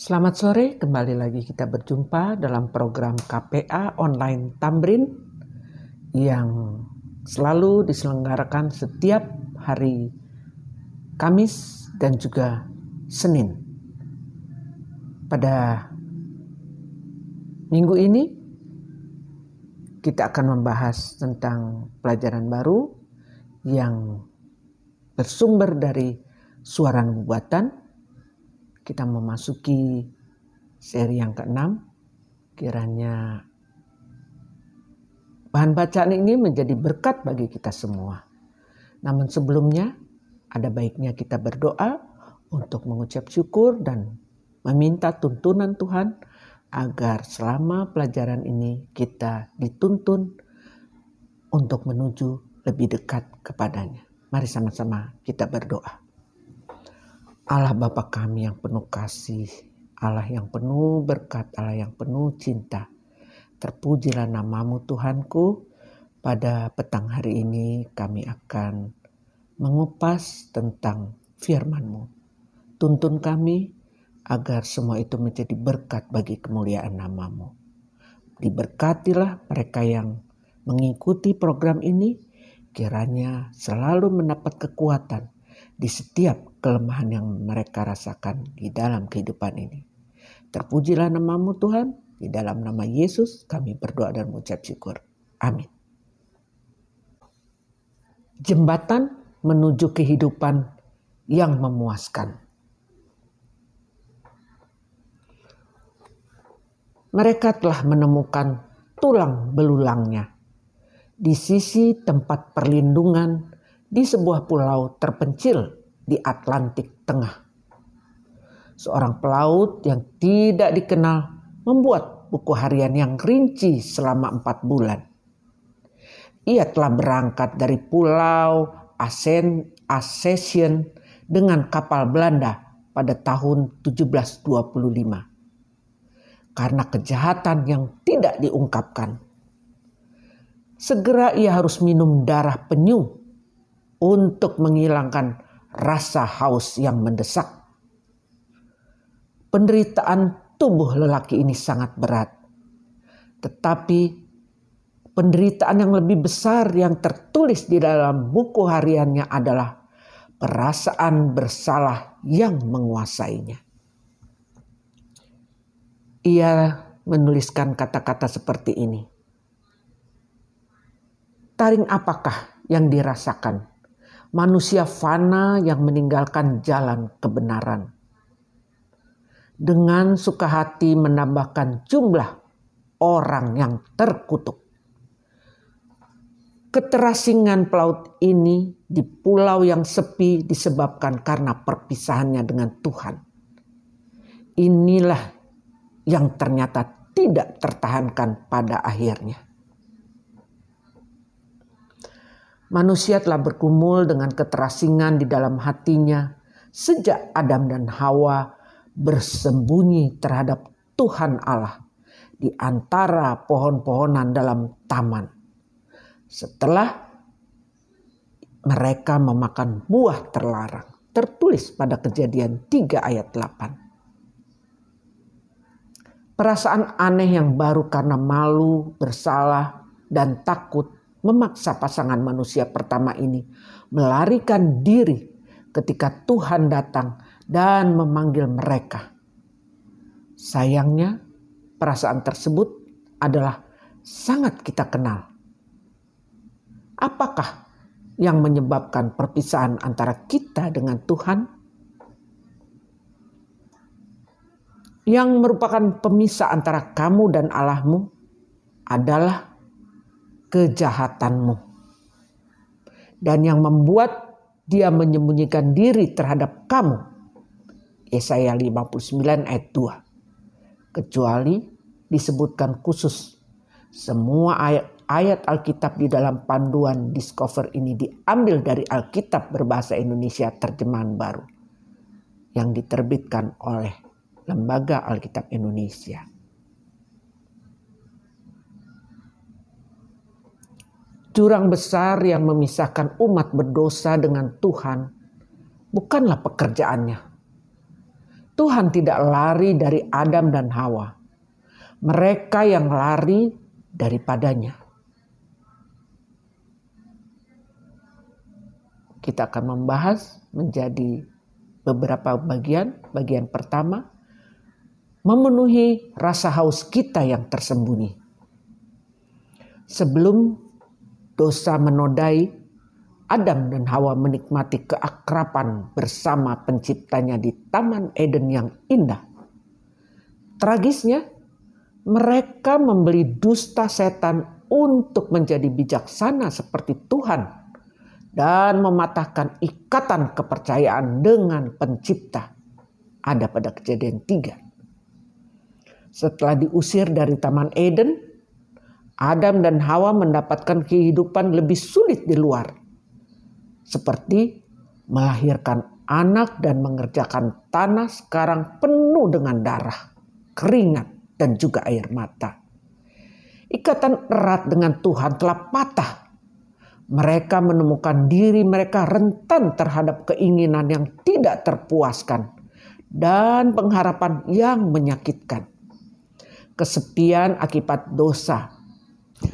Selamat sore, kembali lagi kita berjumpa dalam program KPA Online Tamrin yang selalu diselenggarakan setiap hari Kamis dan juga Senin. Pada minggu ini kita akan membahas tentang pelajaran baru yang bersumber dari Suara Nubuatan. Kita memasuki seri yang ke-6. Kiranya bahan bacaan ini menjadi berkat bagi kita semua. Namun sebelumnya ada baiknya kita berdoa untuk mengucap syukur dan meminta tuntunan Tuhan agar selama pelajaran ini kita dituntun untuk menuju lebih dekat kepadanya. Mari sama-sama kita berdoa. Allah Bapa kami yang penuh kasih, Allah yang penuh berkat, Allah yang penuh cinta. Terpujilah namamu Tuhanku. Pada petang hari ini kami akan mengupas tentang firman-Mu. Tuntun kami agar semua itu menjadi berkat bagi kemuliaan namamu. Diberkatilah mereka yang mengikuti program ini, kiranya selalu mendapat kekuatan di setiap kelemahan yang mereka rasakan di dalam kehidupan ini. Terpujilah namamu Tuhan, di dalam nama Yesus kami berdoa dan mengucap syukur. Amin. Jembatan menuju kehidupan yang memuaskan. Mereka telah menemukan tulang belulangnya di sisi tempat perlindungan di sebuah pulau terpencil di Atlantik Tengah. Seorang pelaut yang tidak dikenal membuat buku harian yang rinci selama 4 bulan. Ia telah berangkat dari pulau Ascension dengan kapal Belanda pada tahun 1725. Karena kejahatan yang tidak diungkapkan. Segera ia harus minum darah penyu untuk menghilangkan rasa haus yang mendesak. Penderitaan tubuh lelaki ini sangat berat. Tetapi penderitaan yang lebih besar yang tertulis di dalam buku hariannya adalah perasaan bersalah yang menguasainya. Ia menuliskan kata-kata seperti ini. Taring apakah yang dirasakan manusia fana yang meninggalkan jalan kebenaran? Dengan suka hati menambahkan jumlah orang yang terkutuk. Keterasingan pelaut ini di pulau yang sepi disebabkan karena perpisahannya dengan Tuhan. Inilah yang ternyata tidak tertahankan pada akhirnya. Manusia telah bergumul dengan keterasingan di dalam hatinya sejak Adam dan Hawa bersembunyi terhadap Tuhan Allah di antara pohon-pohonan dalam taman. Setelah mereka memakan buah terlarang, tertulis pada Kejadian 3 ayat 8. Perasaan aneh yang baru karena malu, bersalah, dan takut memaksa pasangan manusia pertama ini melarikan diri ketika Tuhan datang dan memanggil mereka. Sayangnya, perasaan tersebut adalah sangat kita kenal. Apakah yang menyebabkan perpisahan antara kita dengan Tuhan? Yang merupakan pemisah antara kamu dan Allahmu adalah kejahatanmu. Dan yang membuat dia menyembunyikan diri terhadap kamu. Yesaya 59 ayat 2. Kecuali disebutkan khusus. Semua ayat Alkitab di dalam panduan Discover ini diambil dari Alkitab berbahasa Indonesia terjemahan baru. Yang diterbitkan oleh Lembaga Alkitab Indonesia. Jurang besar yang memisahkan umat berdosa dengan Tuhan bukanlah pekerjaannya. Tuhan tidak lari dari Adam dan Hawa. Mereka yang lari daripadanya. Kita akan membahas menjadi beberapa bagian. Bagian pertama, memenuhi rasa haus kita yang tersembunyi. Sebelum dosa menodai, Adam dan Hawa menikmati keakraban bersama penciptanya di Taman Eden yang indah. Tragisnya, mereka membeli dusta setan untuk menjadi bijaksana seperti Tuhan dan mematahkan ikatan kepercayaan dengan pencipta. Ada pada Kejadian 3. Setelah diusir dari Taman Eden, Adam dan Hawa mendapatkan kehidupan lebih sulit di luar, seperti melahirkan anak dan mengerjakan tanah sekarang penuh dengan darah, keringat, dan juga air mata. Ikatan erat dengan Tuhan telah patah. Mereka menemukan diri mereka rentan terhadap keinginan yang tidak terpuaskan dan pengharapan yang menyakitkan. Kesepian akibat dosa.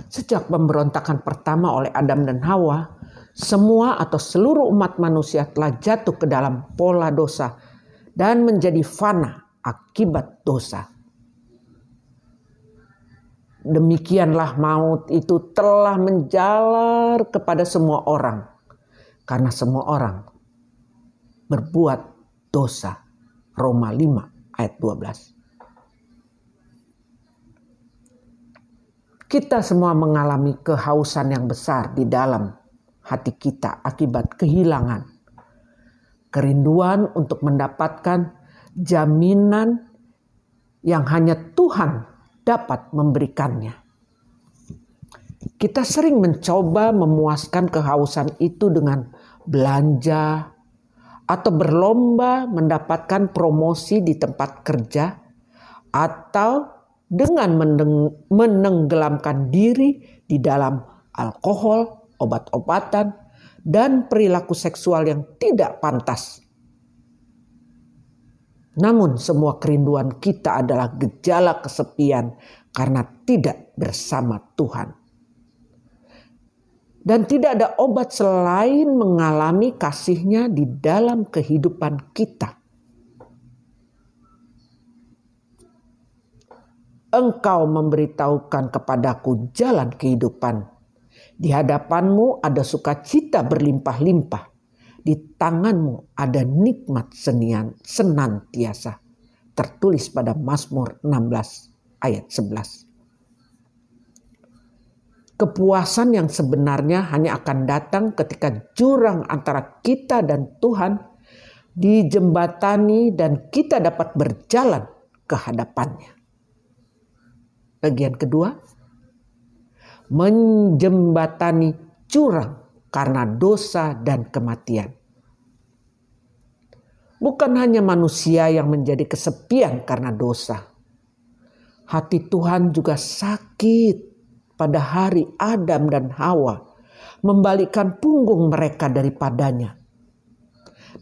Sejak pemberontakan pertama oleh Adam dan Hawa, semua atau seluruh umat manusia telah jatuh ke dalam pola dosa dan menjadi fana akibat dosa. Demikianlah maut itu telah menjalar kepada semua orang, karena semua orang berbuat dosa. Roma 5 ayat 12. Kita semua mengalami kehausan yang besar di dalam hati kita akibat kehilangan. Kerinduan untuk mendapatkan jaminan yang hanya Tuhan dapat memberikannya. Kita sering mencoba memuaskan kehausan itu dengan belanja atau berlomba mendapatkan promosi di tempat kerja atau dengan menenggelamkan diri di dalam alkohol, obat-obatan, dan perilaku seksual yang tidak pantas. Namun semua kerinduan kita adalah gejala kesepian karena tidak bersama Tuhan. Dan tidak ada obat selain mengalami kasih-Nya di dalam kehidupan kita. Engkau memberitahukan kepadaku jalan kehidupan. Di hadapanmu ada sukacita berlimpah-limpah. Di tanganmu ada nikmat senantiasa. Tertulis pada Mazmur 16 ayat 11. Kepuasan yang sebenarnya hanya akan datang ketika jurang antara kita dan Tuhan dijembatani dan kita dapat berjalan ke hadapannya. Bagian kedua, menjembatani jurang karena dosa dan kematian. Bukan hanya manusia yang menjadi kesepian karena dosa. Hati Tuhan juga sakit pada hari Adam dan Hawa membalikkan punggung mereka daripadanya.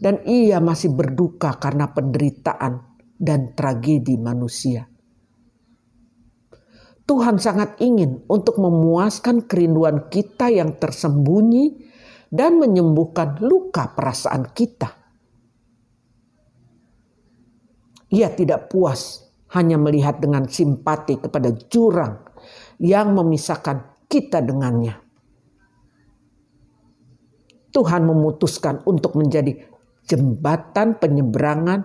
Dan ia masih berduka karena penderitaan dan tragedi manusia. Tuhan sangat ingin untuk memuaskan kerinduan kita yang tersembunyi dan menyembuhkan luka perasaan kita. Ia tidak puas hanya melihat dengan simpati kepada jurang yang memisahkan kita dengannya. Tuhan memutuskan untuk menjadi jembatan penyeberangan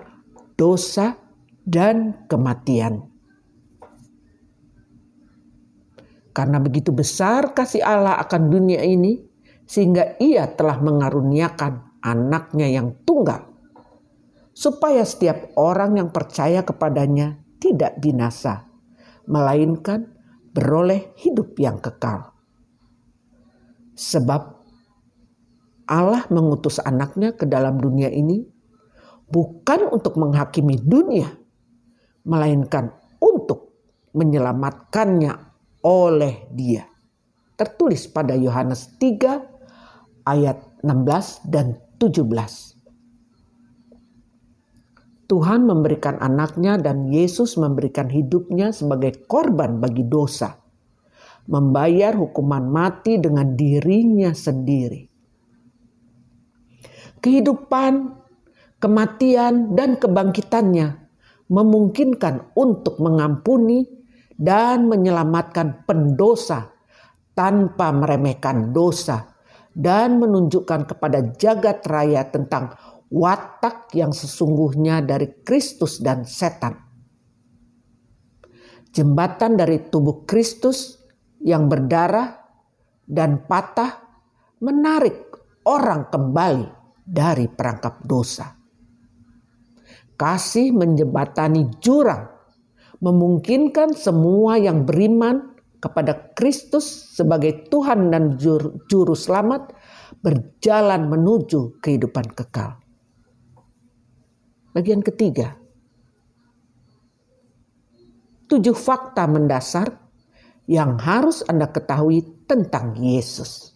dosa dan kematian. Karena begitu besar kasih Allah akan dunia ini, sehingga ia telah mengaruniakan anaknya yang tunggal, supaya setiap orang yang percaya kepadanya tidak binasa, melainkan beroleh hidup yang kekal. Sebab Allah mengutus anaknya ke dalam dunia ini bukan untuk menghakimi dunia, melainkan untuk menyelamatkannya oleh Dia. Tertulis pada Yohanes 3 ayat 16 dan 17. Tuhan memberikan anaknya dan Yesus memberikan hidupnya sebagai korban bagi dosa, membayar hukuman mati dengan dirinya sendiri. Kehidupan, kematian, dan kebangkitannya memungkinkan untuk mengampuni dan menyelamatkan pendosa tanpa meremehkan dosa dan menunjukkan kepada jagat raya tentang watak yang sesungguhnya dari Kristus dan setan. Jembatan dari tubuh Kristus yang berdarah dan patah menarik orang kembali dari perangkap dosa. Kasih menjembatani jurang, memungkinkan semua yang beriman kepada Kristus sebagai Tuhan dan Juru Selamat berjalan menuju kehidupan kekal. Bagian ketiga, 7 fakta mendasar yang harus Anda ketahui tentang Yesus.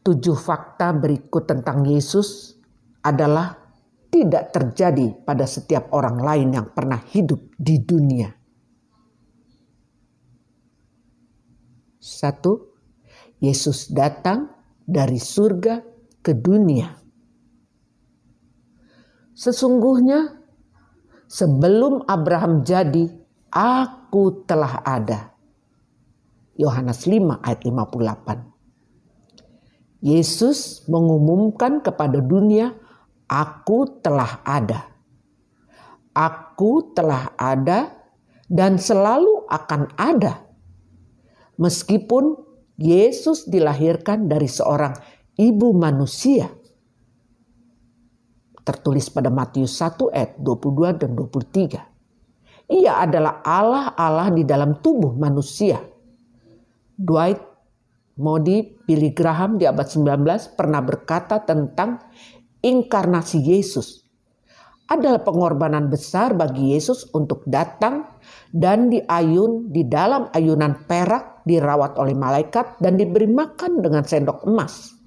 7 fakta berikut tentang Yesus adalah tidak terjadi pada setiap orang lain yang pernah hidup di dunia. 1. Yesus datang dari surga ke dunia. Sesungguhnya sebelum Abraham jadi, aku telah ada. Yohanes 5 ayat 58. Yesus mengumumkan kepada dunia, aku telah ada. Aku telah ada dan selalu akan ada. Meskipun Yesus dilahirkan dari seorang ibu manusia. Tertulis pada Matius 1 ayat 22 dan 23. Ia adalah Allah di dalam tubuh manusia. Dwight Moody Billy Graham di abad 19 pernah berkata tentang inkarnasi Yesus. Adalah pengorbanan besar bagi Yesus untuk datang dan diayun di dalam ayunan perak, dirawat oleh malaikat dan diberi makan dengan sendok emas.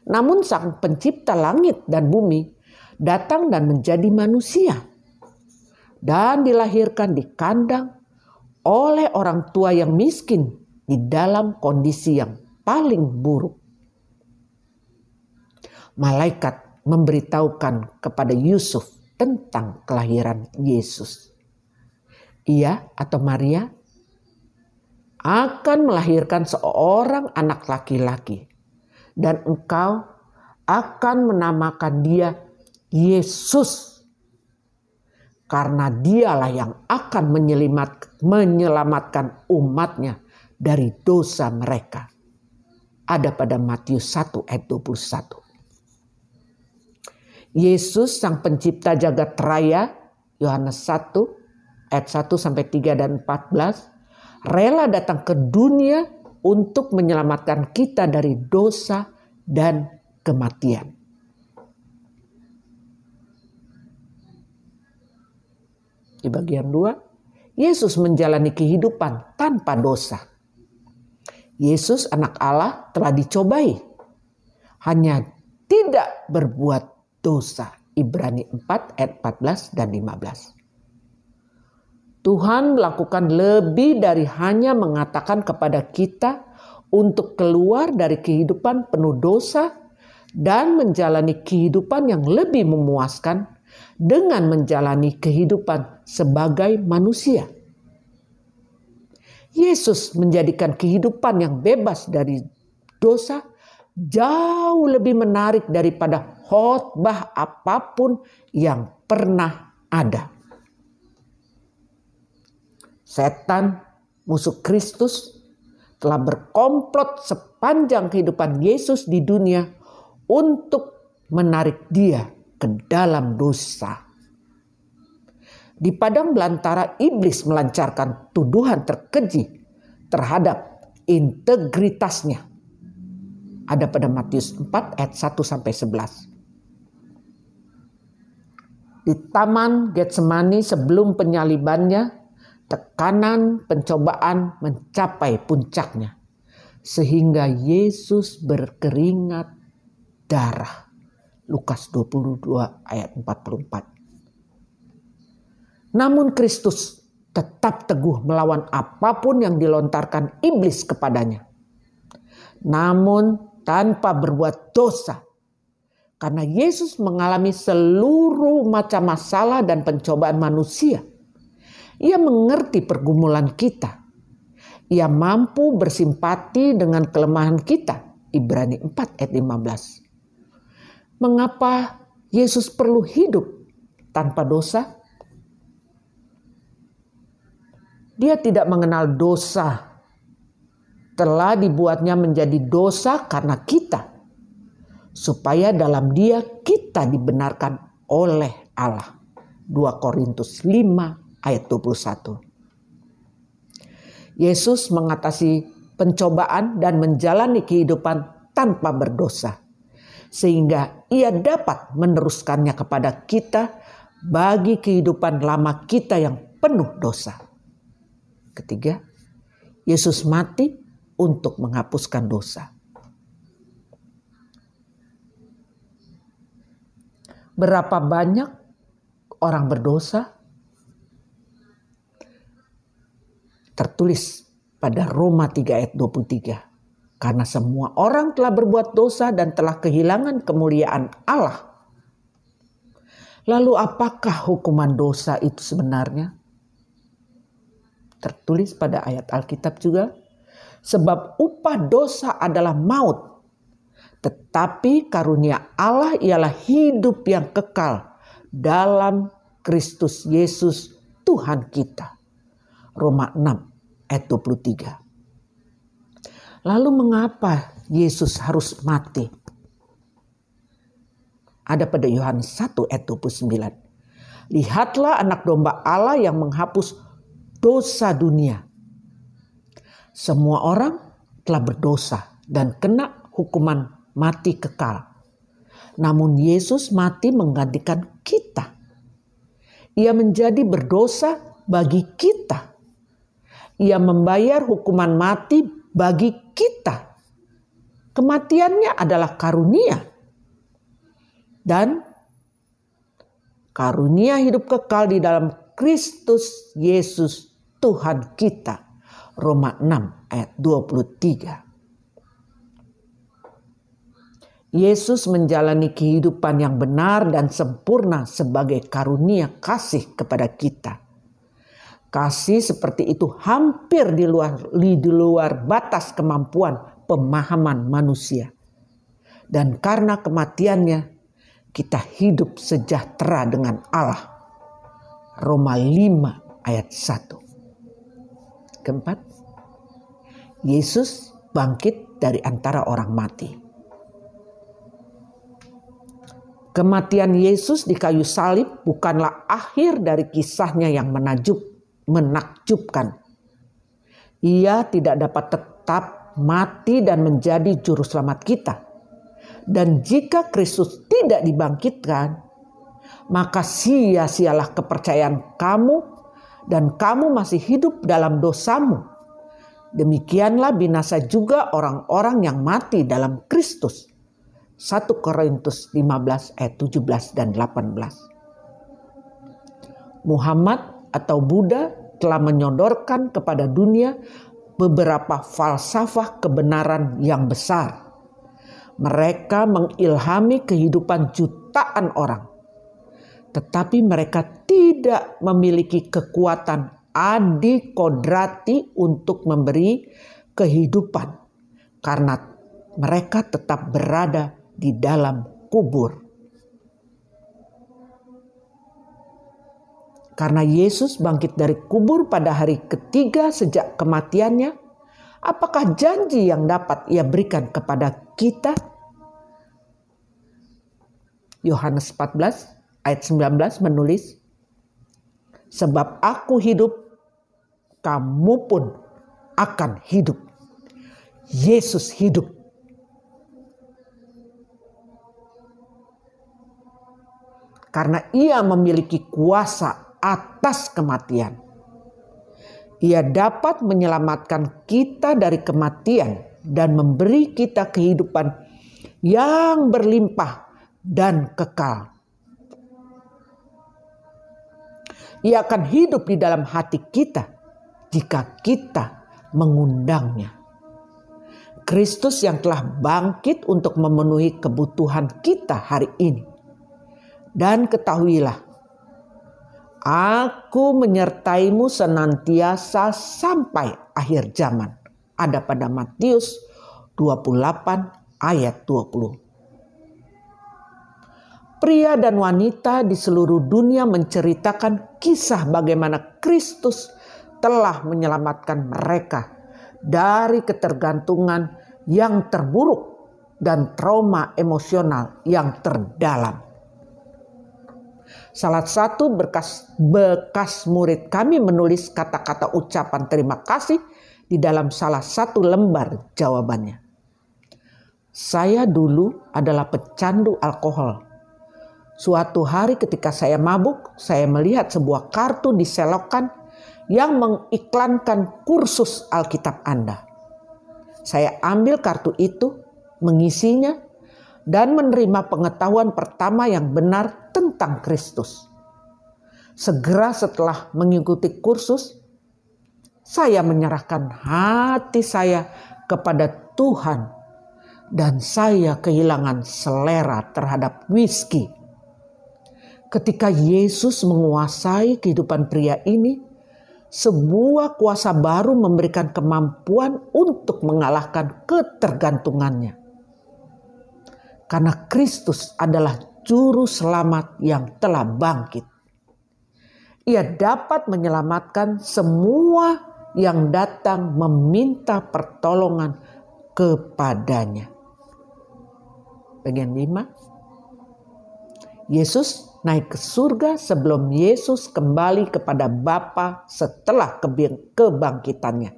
Namun Sang Pencipta langit dan bumi datang dan menjadi manusia dan dilahirkan di kandang oleh orang tua yang miskin di dalam kondisi yang paling buruk. Malaikat memberitahukan kepada Yusuf tentang kelahiran Yesus. Ia atau Maria akan melahirkan seorang anak laki-laki dan engkau akan menamakan dia Yesus, karena dialah yang akan menyelamatkan umatnya dari dosa mereka. Ada pada Matius 1 ayat 21. Yesus Sang Pencipta jagat raya, Yohanes 1 ayat 1 sampai 3 dan 14, rela datang ke dunia untuk menyelamatkan kita dari dosa dan kematian. Di bagian 2, Yesus menjalani kehidupan tanpa dosa. Yesus anak Allah telah dicobai, hanya tidak berbuat dosa. Ibrani 4 ayat 14 dan 15. Tuhan melakukan lebih dari hanya mengatakan kepada kita untuk keluar dari kehidupan penuh dosa dan menjalani kehidupan yang lebih memuaskan dengan menjalani kehidupan sebagai manusia. Yesus menjadikan kehidupan yang bebas dari dosa jauh lebih menarik daripada khotbah apapun yang pernah ada. Setan, musuh Kristus, telah berkomplot sepanjang kehidupan Yesus di dunia untuk menarik dia ke dalam dosa. Di padang belantara, iblis melancarkan tuduhan terkeji terhadap integritasnya. Ada pada Matius 4 ayat 1 sampai 11. Di Taman Getsemani sebelum penyalibannya, tekanan pencobaan mencapai puncaknya. Sehingga Yesus berkeringat darah. Lukas 22 ayat 44. Namun Kristus tetap teguh melawan apapun yang dilontarkan iblis kepadanya. Namun tanpa berbuat dosa. Karena Yesus mengalami seluruh macam masalah dan pencobaan manusia. Ia mengerti pergumulan kita. Ia mampu bersimpati dengan kelemahan kita. Ibrani 4 ayat 15. Mengapa Yesus perlu hidup tanpa dosa? Dia tidak mengenal dosa. Telah dibuatnya menjadi dosa karena kita. Supaya dalam Dia kita dibenarkan oleh Allah. 2 Korintus 5 ayat 21. Yesus mengatasi pencobaan dan menjalani kehidupan tanpa berdosa. Sehingga Ia dapat meneruskannya kepada kita bagi kehidupan lama kita yang penuh dosa. Ketiga, Yesus mati untuk menghapuskan dosa. Berapa banyak orang berdosa? Tertulis pada Roma 3 ayat 23. Karena semua orang telah berbuat dosa dan telah kehilangan kemuliaan Allah. Lalu apakah hukuman dosa itu sebenarnya? Tertulis pada ayat Alkitab juga. Sebab upah dosa adalah maut. Tetapi karunia Allah ialah hidup yang kekal dalam Kristus Yesus Tuhan kita. Roma 6 ayat 23. Lalu mengapa Yesus harus mati? Ada pada Yohanes 1 ayat 29. Lihatlah anak domba Allah yang menghapus dosa dunia. Semua orang telah berdosa dan kena hukuman mati kekal. Namun Yesus mati menggantikan kita. Ia menjadi berdosa bagi kita. Ia membayar hukuman mati bagi kita. Kematiannya adalah karunia. Dan karunia hidup kekal di dalam Kristus Yesus Tuhan kita. Roma 6 ayat 23. Yesus menjalani kehidupan yang benar dan sempurna sebagai karunia kasih kepada kita. Kasih seperti itu hampir di luar batas kemampuan pemahaman manusia. Dan karena kematiannya, kita hidup sejahtera dengan Allah. Roma 5 ayat 1. Keempat, Yesus bangkit dari antara orang mati. Kematian Yesus di kayu salib bukanlah akhir dari kisahnya yang menakjubkan. Ia tidak dapat tetap mati dan menjadi juru selamat kita. Dan jika Kristus tidak dibangkitkan, maka sia-sialah kepercayaan kamu dan kamu masih hidup dalam dosamu. Demikianlah binasa juga orang-orang yang mati dalam Kristus. 1 Korintus 15 ayat 17 dan 18. Muhammad atau Buddha telah menyodorkan kepada dunia beberapa falsafah kebenaran yang besar. Mereka mengilhami kehidupan jutaan orang. Tetapi mereka tidak memiliki kekuatan adikodrati untuk memberi kehidupan. Karena mereka tetap berada di dalam kubur. Karena Yesus bangkit dari kubur pada hari ketiga sejak kematiannya, apakah janji yang dapat Ia berikan kepada kita? Yohanes 14 ayat 19 menulis, sebab aku hidup, kamu pun akan hidup. Yesus hidup. Karena Ia memiliki kuasa atas kematian. Ia dapat menyelamatkan kita dari kematian dan memberi kita kehidupan yang berlimpah dan kekal. Ia akan hidup di dalam hati kita jika kita mengundangnya. Kristus yang telah bangkit untuk memenuhi kebutuhan kita hari ini. Dan ketahuilah, aku menyertaimu senantiasa sampai akhir zaman. Ada pada Matius 28 ayat 20. Pria dan wanita di seluruh dunia menceritakan kisah bagaimana Kristus telah menyelamatkan mereka dari ketergantungan yang terburuk dan trauma emosional yang terdalam. Salah satu bekas murid kami menulis kata-kata ucapan terima kasih di dalam salah satu lembar jawabannya. Saya dulu adalah pecandu alkohol. Suatu hari ketika saya mabuk, saya melihat sebuah kartu diselokan yang mengiklankan kursus Alkitab Anda. Saya ambil kartu itu, mengisinya, dan menerima pengetahuan pertama yang benar tentang Kristus. Segera setelah mengikuti kursus, saya menyerahkan hati saya kepada Tuhan dan saya kehilangan selera terhadap whisky. Ketika Yesus menguasai kehidupan pria ini, sebuah kuasa baru memberikan kemampuan untuk mengalahkan ketergantungannya. Karena Kristus adalah juru selamat yang telah bangkit. Ia dapat menyelamatkan semua yang datang meminta pertolongan kepadanya. Bagian 5. Yesus naik ke surga sebelum Yesus kembali kepada Bapa setelah kebangkitannya.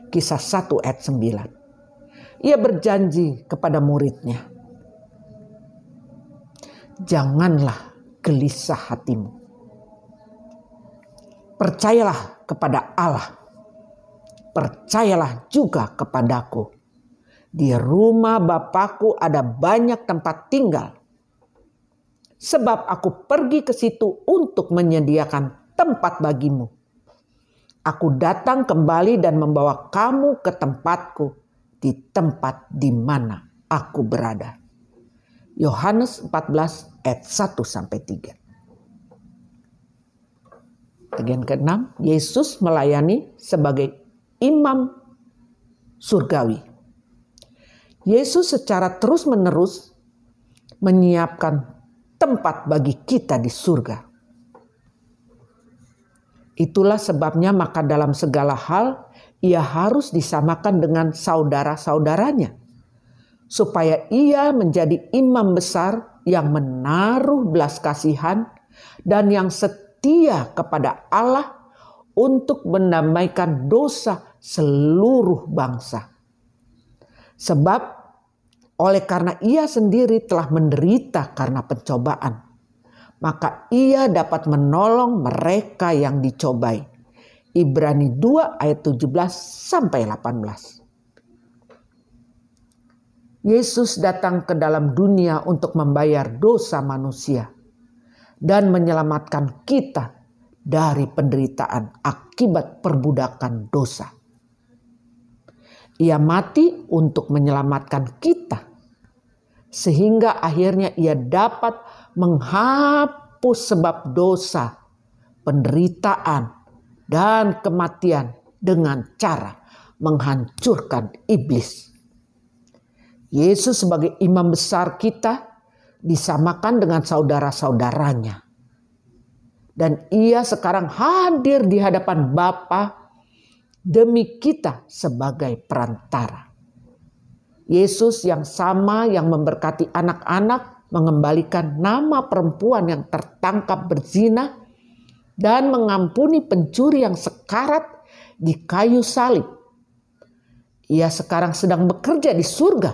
Kisah 1 ayat 9. Ia berjanji kepada muridnya, janganlah gelisah hatimu. Percayalah kepada Allah. Percayalah juga kepadaku. Di rumah Bapakku ada banyak tempat tinggal. Sebab aku pergi ke situ untuk menyediakan tempat bagimu. Aku datang kembali dan membawa kamu ke tempatku, di tempat di mana aku berada. Yohanes 14 ayat 1-3. Bagian ke-6, Yesus melayani sebagai imam surgawi. Yesus secara terus-menerus menyiapkan tempat bagi kita di surga. Itulah sebabnya maka dalam segala hal ia harus disamakan dengan saudara-saudaranya, supaya ia menjadi imam besar yang menaruh belas kasihan dan yang setia kepada Allah untuk mendamaikan dosa seluruh bangsa. Sebab oleh karena ia sendiri telah menderita karena pencobaan, maka ia dapat menolong mereka yang dicobai. Ibrani 2 ayat 17-18. Yesus datang ke dalam dunia untuk membayar dosa manusia dan menyelamatkan kita dari penderitaan akibat perbudakan dosa. Ia mati untuk menyelamatkan kita, sehingga akhirnya ia dapat menghapus sebab dosa, penderitaan, dan kematian dengan cara menghancurkan iblis. Yesus sebagai imam besar kita disamakan dengan saudara-saudaranya. Dan ia sekarang hadir di hadapan Bapa demi kita sebagai perantara. Yesus yang sama yang memberkati anak-anak, mengembalikan nama perempuan yang tertangkap berzina, dan mengampuni pencuri yang sekarat di kayu salib. Ia sekarang sedang bekerja di surga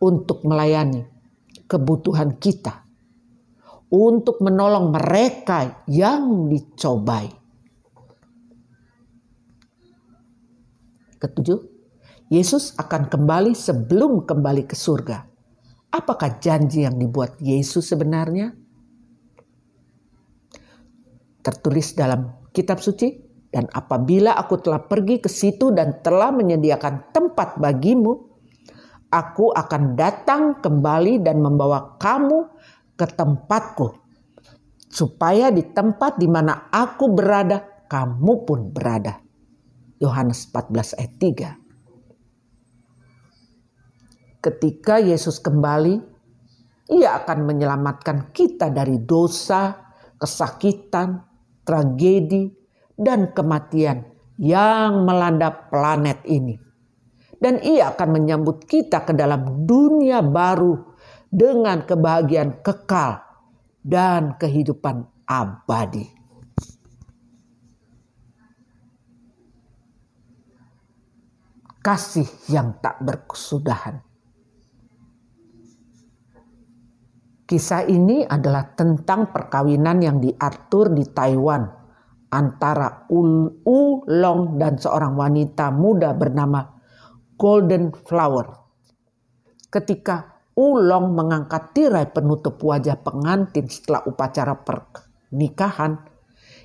untuk melayani kebutuhan kita, untuk menolong mereka yang dicobai. Ketujuh, Yesus akan kembali sebelum kembali ke surga. Apakah janji yang dibuat Yesus sebenarnya? Tertulis dalam kitab suci, dan apabila aku telah pergi ke situ dan telah menyediakan tempat bagimu, aku akan datang kembali dan membawa kamu ke tempatku, supaya di tempat di mana aku berada, kamu pun berada. Yohanes 14 ayat 3. Ketika Yesus kembali, Ia akan menyelamatkan kita dari dosa, kesakitan, tragedi, dan kematian yang melanda planet ini. Dan Ia akan menyambut kita ke dalam dunia baru dengan kebahagiaan kekal dan kehidupan abadi. Kasih yang tak berkesudahan. Kisah ini adalah tentang perkawinan yang diatur di Taiwan antara Ulong dan seorang wanita muda bernama Golden Flower. Ketika Ulong mengangkat tirai penutup wajah pengantin setelah upacara pernikahan,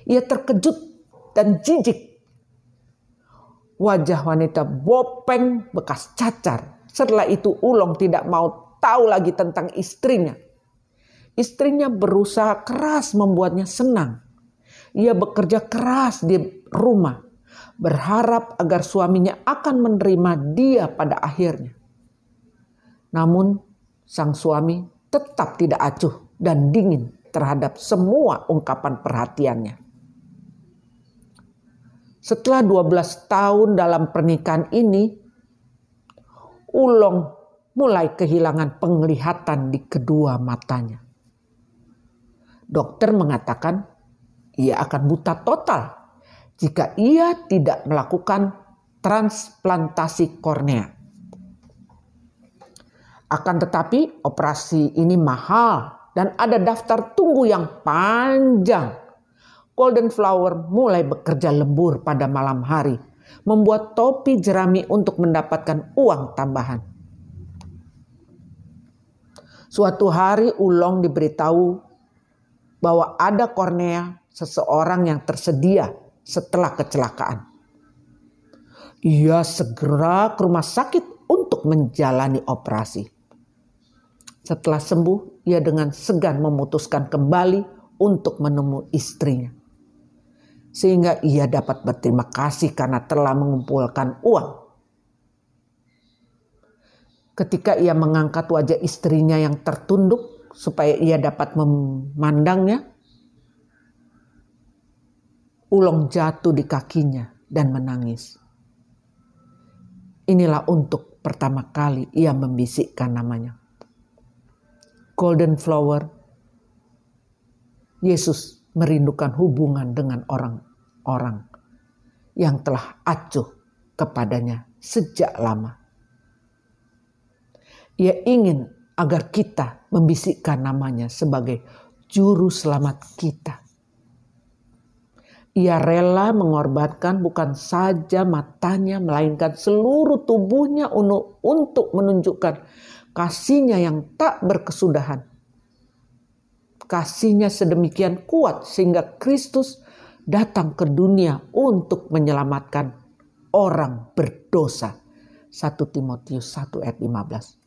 ia terkejut dan jijik. Wajah wanita bopeng bekas cacar. Setelah itu Ulong tidak mau tahu lagi tentang istrinya. Istrinya berusaha keras membuatnya senang. Ia bekerja keras di rumah, berharap agar suaminya akan menerima dia pada akhirnya. Namun sang suami tetap tidak acuh dan dingin terhadap semua ungkapan perhatiannya. Setelah 12 tahun dalam pernikahan ini, Ulong mulai kehilangan penglihatan di kedua matanya. Dokter mengatakan ia akan buta total jika ia tidak melakukan transplantasi kornea. Akan tetapi operasi ini mahal dan ada daftar tunggu yang panjang. Golden Flower mulai bekerja lembur pada malam hari, membuat topi jerami untuk mendapatkan uang tambahan. Suatu hari Ulong diberitahu bahwa ada kornea seseorang yang tersedia setelah kecelakaan. Ia segera ke rumah sakit untuk menjalani operasi. Setelah sembuh, ia dengan segan memutuskan kembali untuk menemui istrinya. Sehingga ia dapat berterima kasih karena telah mengumpulkan uang. Ketika ia mengangkat wajah istrinya yang tertunduk supaya ia dapat memandangnya, Ulong jatuh di kakinya dan menangis. Inilah untuk pertama kali ia membisikkan namanya. Golden Flower, Yesus merindukan hubungan dengan orang-orang yang telah acuh kepadanya sejak lama. Ia ingin agar kita membisikkan namanya sebagai juru selamat kita. Ia rela mengorbankan bukan saja matanya, melainkan seluruh tubuhnya untuk menunjukkan kasihnya yang tak berkesudahan. Kasihnya sedemikian kuat sehingga Kristus datang ke dunia untuk menyelamatkan orang berdosa. 1 Timotius 1 ayat 15.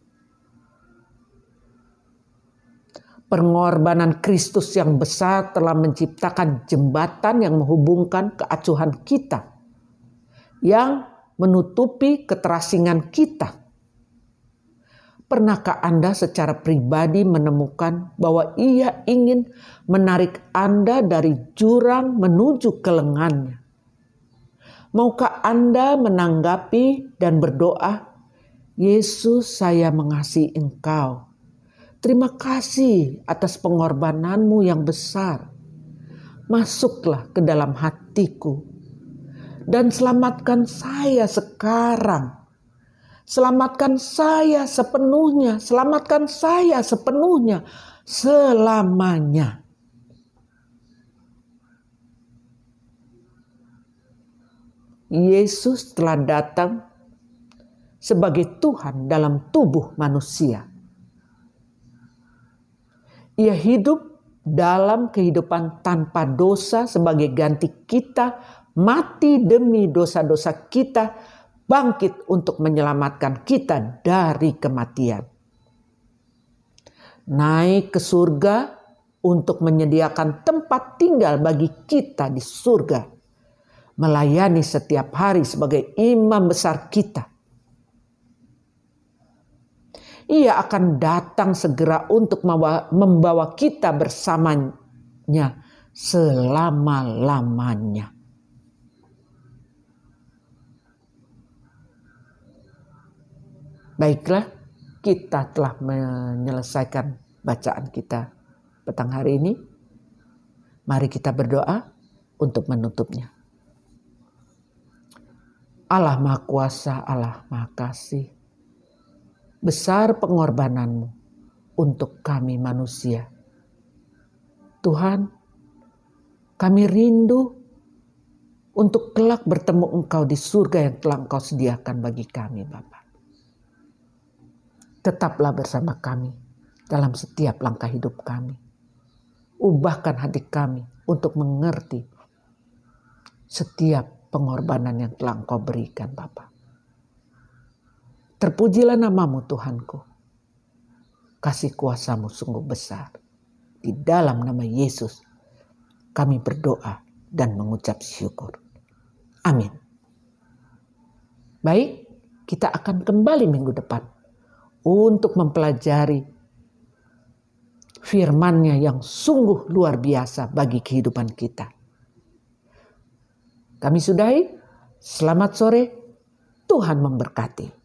Pengorbanan Kristus yang besar telah menciptakan jembatan yang menghubungkan keacuhan kita, yang menutupi keterasingan kita. Pernahkah Anda secara pribadi menemukan bahwa Ia ingin menarik Anda dari jurang menuju ke lengannya? Maukah Anda menanggapi dan berdoa, Yesus, saya mengasihi Engkau. Terima kasih atas pengorbananmu yang besar. Masuklah ke dalam hatiku dan selamatkan saya sekarang. Selamatkan saya sepenuhnya. Selamatkan saya sepenuhnya selamanya. Yesus telah datang sebagai Tuhan dalam tubuh manusia. Ia hidup dalam kehidupan tanpa dosa sebagai ganti kita, mati demi dosa-dosa kita, bangkit untuk menyelamatkan kita dari kematian. Naik ke surga untuk menyediakan tempat tinggal bagi kita di surga. Melayani setiap hari sebagai imam besar kita. Ia akan datang segera untuk membawa kita bersamanya selama-lamanya. Baiklah, kita telah menyelesaikan bacaan kita petang hari ini. Mari kita berdoa untuk menutupnya. Allah Maha Kuasa, Allah Maha Kasih, besar pengorbananmu untuk kami manusia. Tuhan, kami rindu untuk kelak bertemu Engkau di surga yang telah Engkau sediakan bagi kami, Bapa. Tetaplah bersama kami dalam setiap langkah hidup kami. Ubahkan hati kami untuk mengerti setiap pengorbanan yang telah Engkau berikan, Bapa. Terpujilah namamu, Tuhanku. Kasih kuasa-Mu sungguh besar. Di dalam nama Yesus kami berdoa dan mengucap syukur. Amin. Baik, kita akan kembali minggu depan untuk mempelajari firman-Nya yang sungguh luar biasa bagi kehidupan kita. Kami sudahi. Selamat sore. Tuhan memberkati.